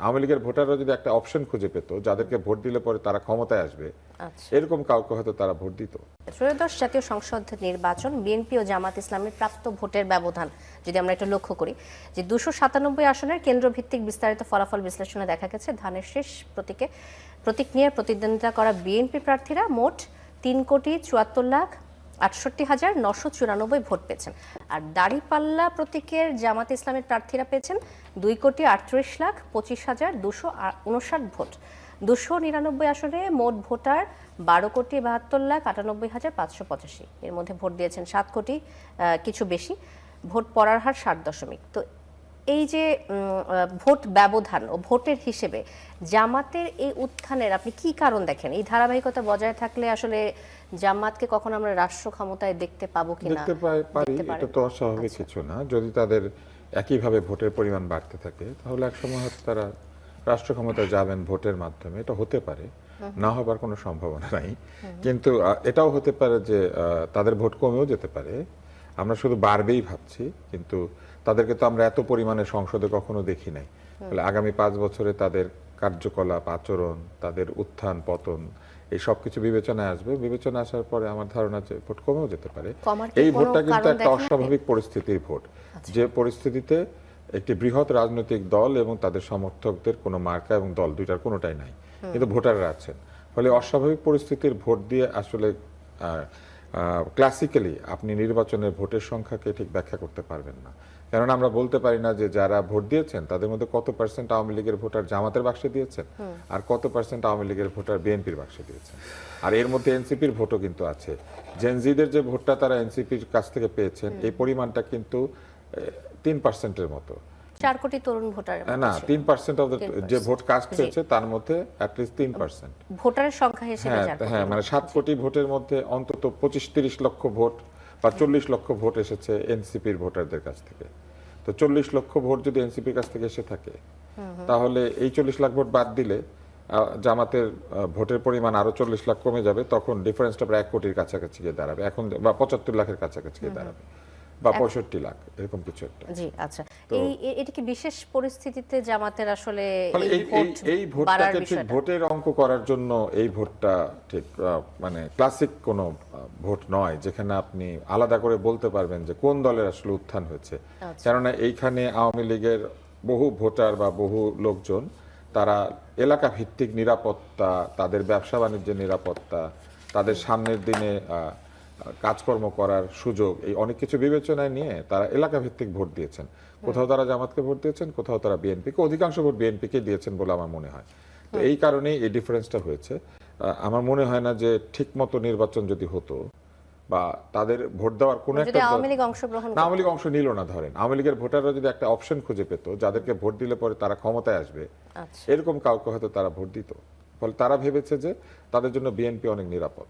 আওয়ামী লীগের ভোটাররা যদি একটা অপশন খুঁজে পেত যাদেরকে ভোট দিলে পরে তারা ক্ষমতায় আসবে, এরকম কাউকে হয়তো তারা ভোট দিত। ত্রয়োদশ জাতীয় সংসদ নির্বাচন, বিএনপি ও জামাত ইসলামের প্রাপ্ত ভোটের ব্যবধান যদি আমরা একটু লক্ষ্য করি, যে 297 আসনের কেন্দ্রভিত্তিক বিস্তারিত ফলাফল বিশ্লেষণে দেখা গেছে ধানের শীষ প্রতীক নিয়ে প্রতিদ্বন্দ্বিতা করা বিএনপি প্রার্থীরা মোট 3,74,68,994 ভোট পেয়েছেন। আর দাঁড়িপাল্লা প্রতীকের জামাত ইসলামের প্রার্থীরা পেয়েছেন 2,38,25,259 ভোট। 299 আসনে মোট ভোটার 12,72,98,585। এর মধ্যে ভোট দিয়েছেন 7 কোটি কিছু বেশি। ভোট পড়ার হার 60%। তো এই যে ভোট ব্যবধান ও ভোটের হিসেবে জামাতের এই উত্থানের আপনি কি কারণ দেখেন? এই ধারাবাহিকতা বজায় থাকলে আসলে জামাতকে কখন আমরা রাষ্ট্র ক্ষমতায় দেখতে পাবো কিনা? দেখতে পারি, এটা তো অস্বাভাবিক কিছু না। যদি তাদের একইভাবে ভোটের পরিমাণ বাড়তে থাকে তাহলে একসময় হয়তো তারা রাষ্ট্র ক্ষমতায় যাবেন ভোটের মাধ্যমে, এটা হতে পারে, না হবার কোনো সম্ভাবনা নাই। কিন্তু এটাও হতে পারে যে তাদের ভোট কমেও যেতে পারে। আমরা শুধু বাড়বেই ভাবছি, কিন্তু তাদেরকে তো আমরা এত পরিমাণে সংসদে কখনো দেখি নাই। তাহলে আগামী 5 বছরে তাদের কার্যকলাপ, আচরণ, তাদের উত্থান পতন এই সবকিছু বিবেচনায় আসবে। বিবেচনা আসার পরে আমার ধারণা যে ভোট কমেও যেতে পারে। এই ভোটটা কিন্তু একটা অস্বাভাবিক পরিস্থিতির ভোট, যে পরিস্থিতিতে একটি বৃহৎ রাজনৈতিক দল এবং তাদের সমর্থকদের কোনো মার্কা এবং দল দুইটার কোনোটাই নাই, কিন্তু ভোটাররা আছেন। ফলে অস্বাভাবিক পরিস্থিতির ভোট দিয়ে আসলে ক্লাসিক্যালি আপনি নির্বাচনের ভোটের সংখ্যাকে ঠিক ব্যাখ্যা করতে পারবেন না। কেননা আমরা বলতে পারি না যে যারা ভোট দিয়েছেন তাদের মধ্যে কত পার্সেন্ট আওয়ামী লীগের ভোটার জামাতের বাক্সে দিয়েছেন আর কত পার্সেন্ট আওয়ামী লীগের ভোটার বিএনপির বাক্সে দিয়েছেন। আর এর মধ্যে এনসিপির ভোটও কিন্তু আছে। জেনজিদের যে ভোটটা তারা এনসিপির কাছ থেকে পেয়েছেন এই পরিমাণটা কিন্তু 3%-এর মতো। 4 কোটি তরুণ ভোটার, না 3% অফ যে ভোট কাস্ট হয়েছে তার মধ্যে অ্যাটলিস্ট 3% ভোটারের সংখ্যা হিসেবে। হ্যাঁ, মানে 7 কোটি ভোটের মধ্যে অন্তত 25-30 লক্ষ ভোট বা 40 লক্ষ ভোট এসেছে এনসিপির ভোটারদের কাছ থেকে। তো 40 লক্ষ ভোট যদি এনসিপির কাছ থেকে এসে থাকে তাহলে এই 40 লাখ ভোট বাদ দিলে জামাতের ভোটের পরিমাণ আরো 40 লাখ কমে যাবে। তখন ডিফারেন্সটা প্রায় 1 কোটির কাছাকাছি গিয়ে দাঁড়াবে এখন, বা 75 লাখের কাছাকাছি গিয়ে দাঁড়াবে, বা 65 লাখ এরকম কিছু একটা। জি আচ্ছা, এটা কি বিশেষ পরিস্থিতিতে জামাতের আসলে এই ভোটটাকে ঠিক ভোটের অঙ্ক করার জন্য এই ভোটটা ঠিক মানে ক্লাসিক কোনো ভোট নয় যেখানে আপনি আলাদা করে বলতে পারবেন যে কোন দলের আসলে উত্থান হয়েছে। কেননা এইখানে আওয়ামী লীগের বহু ভোটার বা বহু লোকজন তারা এলাকা ভিত্তিক নিরাপত্তা, তাদের ব্যবসা বাণিজ্যের নিরাপত্তা, তাদের সামনের দিনে কাজকর্ম করার সুযোগ, এই অনেক কিছু বিবেচনায় নিয়ে তারা এলাকা ভিত্তিক ভোট দিয়েছেন। কোথাও তারা জামাতকে ভোট দিয়েছেন, কোথাও তারা বিএনপিকে, অধিকাংশ ভোট বিএনপিকে দিয়েছেন বলে আমার মনে হয়। তো এই কারণেই এই ডিফারেন্সটা হয়েছে। আমার মনে হয় না যে ঠিক মতো নির্বাচন যদি হতো বা তাদের ভোট দেওয়ার কোনো একটা আওয়ামী লীগ অংশ নিল না, ধরেন আওয়ামী লীগের ভোটাররা যদি একটা অপশন খুঁজে পেত যাদেরকে ভোট দিলে পরে তারা ক্ষমতায় আসবে, এরকম কাউকে হয়তো তারা ভোট দিত। ফলে তারা ভেবেছে যে তাদের জন্য বিএনপি অনেক নিরাপদ।